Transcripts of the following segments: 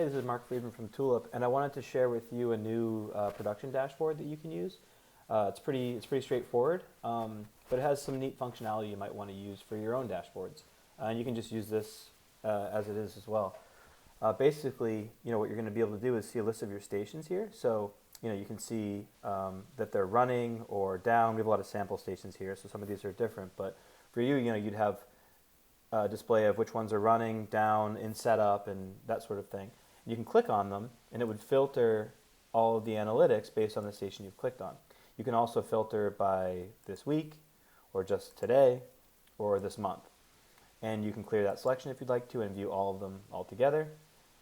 Hey, this is Mark Friedman from Tulip, and I wanted to share with you a new production dashboard that you can use. It's pretty straightforward, but it has some neat functionality you might want to use for your own dashboards. And you can just use this as it is as well. Basically, what you're going to be able to do is see a list of your stations here. So, you can see that they're running or down. We have a lot of sample stations here, so some of these are different. But for you, you'd have a display of which ones are running, down, in setup, and that sort of thing. You can click on them, and it would filter all of the analytics based on the station you've clicked on. You can also filter by this week, or just today, or this month. And you can clear that selection if you'd like to and view all of them all together.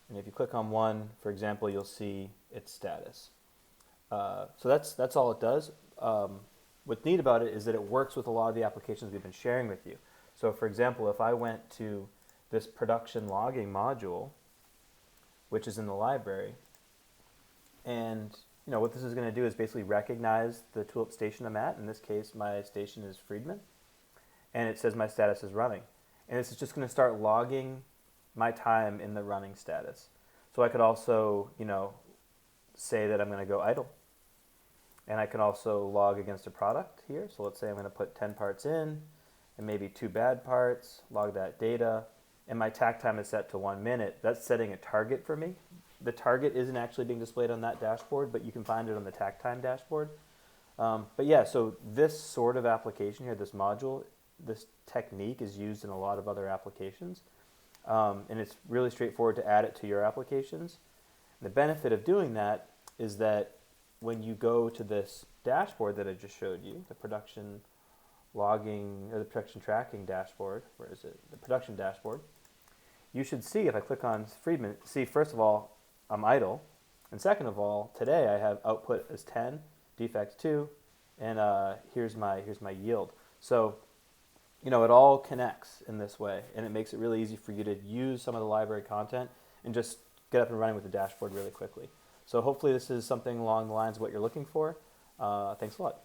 And if you click on one, for example, you'll see its status. So that's all it does. What's neat about it is that it works with a lot of the applications we've been sharing with you. So for example, if I went to this production logging module, which is in the library, and what this is going to do is basically recognize the Tulip station I'm at. In this case, my station is Friedman, and it says my status is running. And this is just going to start logging my time in the running status. So I could also, say that I'm going to go idle. And I can also log against a product here. So let's say I'm going to put 10 parts in and maybe 2 bad parts, log that data, and my tack time is set to 1 minute. That's setting a target for me. The target isn't actually being displayed on that dashboard, but you can find it on the tack time dashboard. But yeah, so this sort of application here, this module, this technique is used in a lot of other applications. And it's really straightforward to add it to your applications. The benefit of doing that is that when you go to this dashboard that I just showed you, the production logging, or the production tracking dashboard, where is it? The production dashboard. You should see, if I click on Friedman, see first of all, I'm idle. And second of all, today I have output as 10, defects 2, and here's my yield. So, it all connects in this way, and it makes it really easy for you to use some of the library content and just get up and running with the dashboard really quickly. So hopefully this is something along the lines of what you're looking for. Thanks a lot.